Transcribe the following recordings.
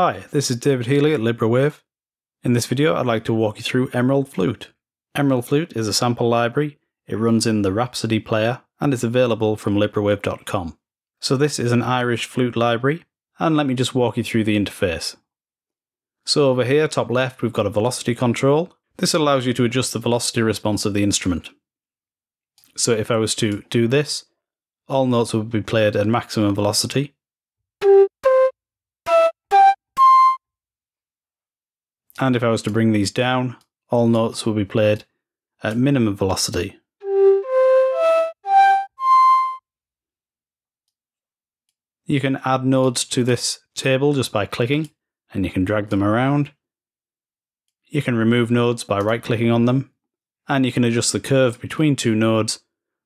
Hi, this is David Healy at Libre. In this video I'd like to walk you through Emerald Flute. Emerald Flute is a sample library, it runs in the Rhapsody player and is available from librewave.com. So this is an Irish flute library, and let me just walk you through the interface. So over here, top left, we've got a velocity control. This allows you to adjust the velocity response of the instrument. So if I was to do this, all notes would be played at maximum velocity. And if I was to bring these down, all notes will be played at minimum velocity. You can add nodes to this table just by clicking, and you can drag them around. You can remove nodes by right-clicking on them, and you can adjust the curve between two nodes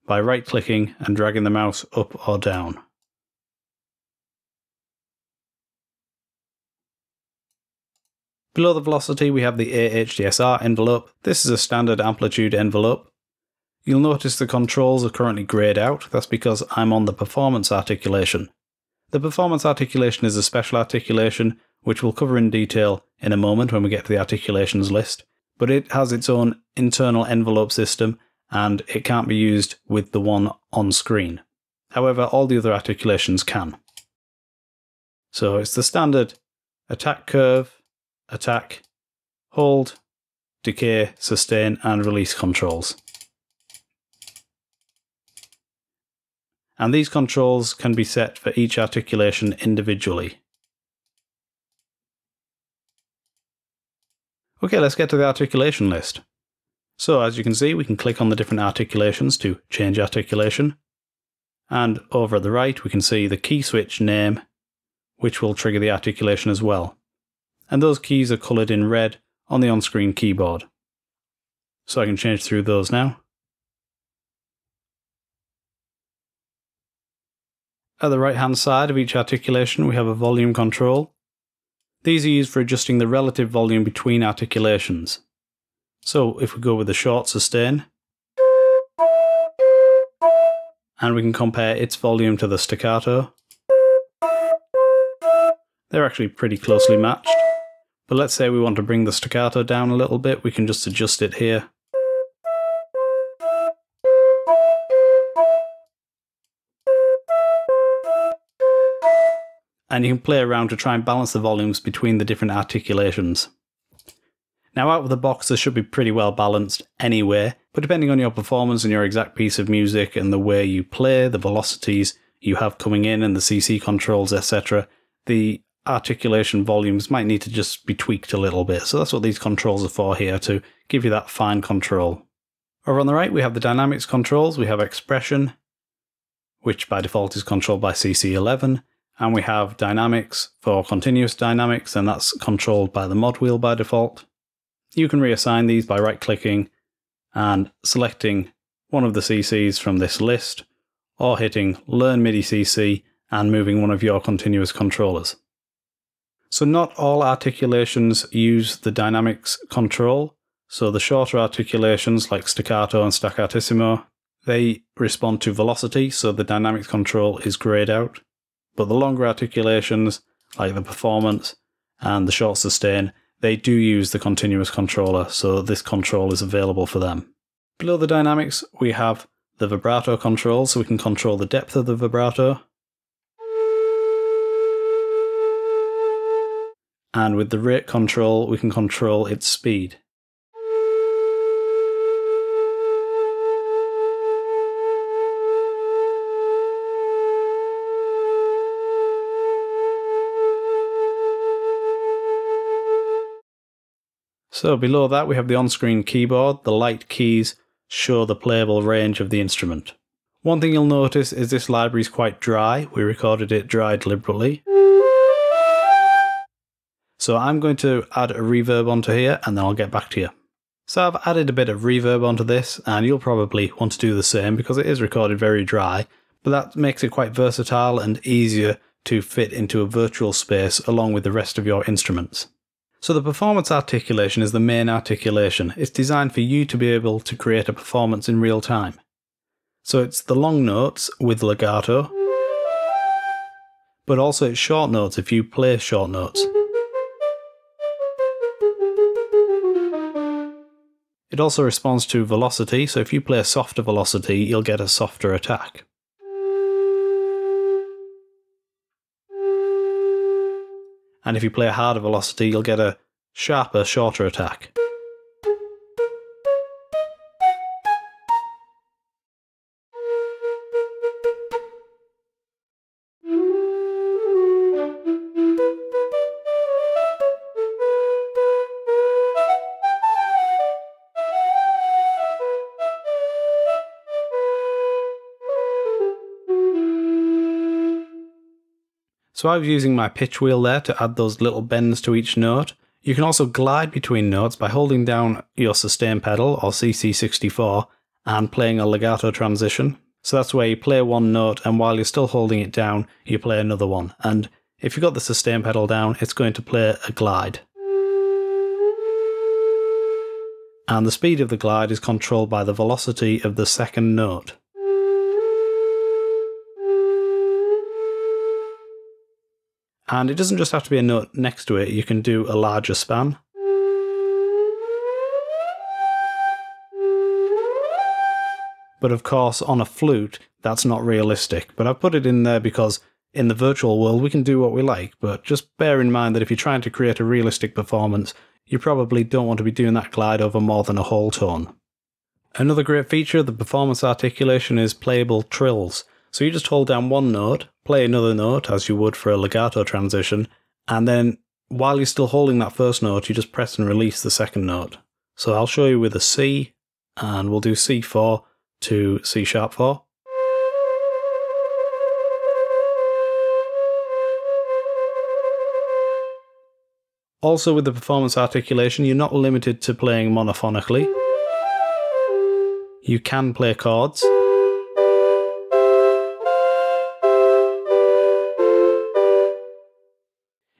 by right-clicking and dragging the mouse up or down. Below the velocity we have the AHDSR envelope. This is a standard amplitude envelope. You'll notice the controls are currently greyed out. That's because I'm on the performance articulation. The performance articulation is a special articulation which we'll cover in detail in a moment when we get to the articulations list, but it has its own internal envelope system and it can't be used with the one on screen. However, all the other articulations can. So it's the standard attack curve, attack, hold, decay, sustain and release controls. And these controls can be set for each articulation individually. Okay, let's get to the articulation list. So as you can see, we can click on the different articulations to change articulation. And over at the right, we can see the key switch name, which will trigger the articulation as well. And those keys are coloured in red on the on-screen keyboard. So I can change through those now. At the right hand side of each articulation we have a volume control. These are used for adjusting the relative volume between articulations. So if we go with the short sustain, and we can compare its volume to the staccato, they're actually pretty closely matched. But let's say we want to bring the staccato down a little bit, we can just adjust it here. And you can play around to try and balance the volumes between the different articulations. Now out of the box this should be pretty well balanced anyway, but depending on your performance and your exact piece of music and the way you play, the velocities you have coming in and the CC controls, etc., the articulation volumes might need to just be tweaked a little bit. So that's what these controls are for here, to give you that fine control. Over on the right we have the dynamics controls. We have expression, which by default is controlled by CC11, and we have dynamics for continuous dynamics, and that's controlled by the mod wheel by default. You can reassign these by right-clicking and selecting one of the CCs from this list, or hitting Learn MIDI CC and moving one of your continuous controllers. So not all articulations use the dynamics control. So the shorter articulations like staccato and staccatissimo, they respond to velocity, so the dynamics control is greyed out. But the longer articulations like the performance and the short sustain, they do use the continuous controller, so this control is available for them. Below the dynamics we have the vibrato control, so we can control the depth of the vibrato. And with the rate control we can control its speed. So below that we have the on-screen keyboard. The light keys show the playable range of the instrument. One thing you'll notice is this library is quite dry. We recorded it dry deliberately. So I'm going to add a reverb onto here and then I'll get back to you. So I've added a bit of reverb onto this, and you'll probably want to do the same because it is recorded very dry, but that makes it quite versatile and easier to fit into a virtual space along with the rest of your instruments. So the performance articulation is the main articulation. It's designed for you to be able to create a performance in real time. So it's the long notes with legato, but also it's short notes if you play short notes. It also responds to velocity, so if you play a softer velocity, you'll get a softer attack. And if you play a harder velocity, you'll get a sharper, shorter attack. So I was using my pitch wheel there to add those little bends to each note. You can also glide between notes by holding down your sustain pedal, or CC64, and playing a legato transition. So that's where you play one note, and while you're still holding it down, you play another one. And if you've got the sustain pedal down, it's going to play a glide. And the speed of the glide is controlled by the velocity of the second note. And it doesn't just have to be a note next to it, you can do a larger span. But of course, on a flute, that's not realistic. But I've put it in there because in the virtual world, we can do what we like. But just bear in mind that if you're trying to create a realistic performance, you probably don't want to be doing that glide over more than a whole tone. Another great feature of the performance articulation is playable trills. So you just hold down one note, play another note as you would for a legato transition, and then while you're still holding that first note, you just press and release the second note. So I'll show you with a C, and we'll do C4 to C#4. Also with the performance articulation, you're not limited to playing monophonically. You can play chords.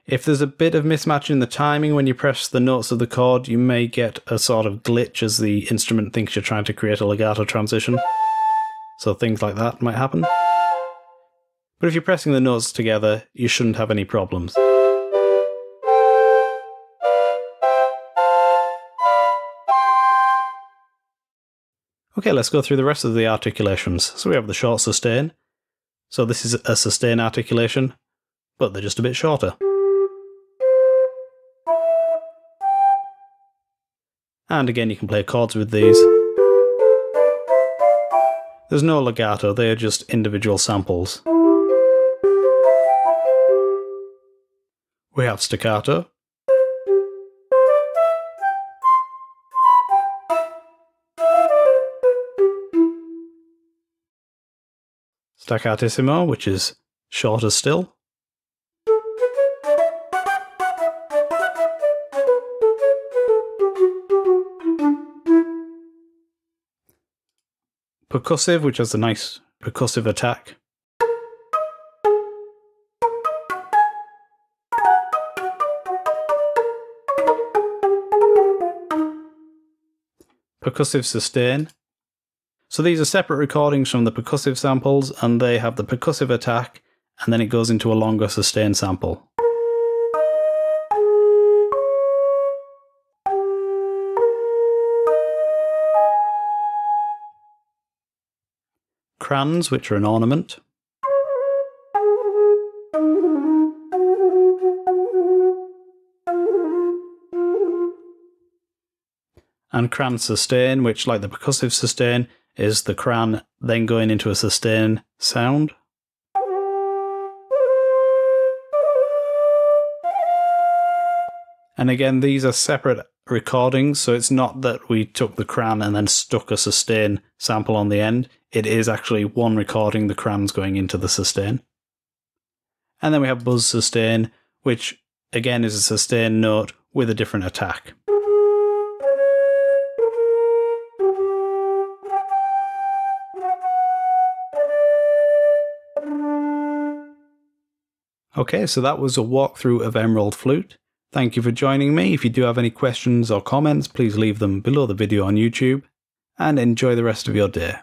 If there's a bit of mismatch in the timing when you press the notes of the chord, you may get a sort of glitch as the instrument thinks you're trying to create a legato transition. So things like that might happen. But if you're pressing the notes together, you shouldn't have any problems. Okay, let's go through the rest of the articulations. So we have the short sustain. So this is a sustain articulation, but they're just a bit shorter. And again, you can play chords with these. There's no legato, they are just individual samples. We have staccato. Staccatissimo, which is shorter still. Percussive, which has a nice percussive attack. Percussive sustain. So these are separate recordings from the percussive samples, and they have the percussive attack, and then it goes into a longer sustain sample. Crans, which are an ornament. And cran sustain, which, like the percussive sustain, is the cran then going into a sustain sound. And again, these are separate recordings, so it's not that we took the cran and then stuck a sustain sample on the end. It is actually one recording, the cran's going into the sustain. And then we have buzz sustain, which again is a sustain note with a different attack. Okay, so that was a walkthrough of Emerald Flute. Thank you for joining me. If you do have any questions or comments, please leave them below the video on YouTube, and enjoy the rest of your day.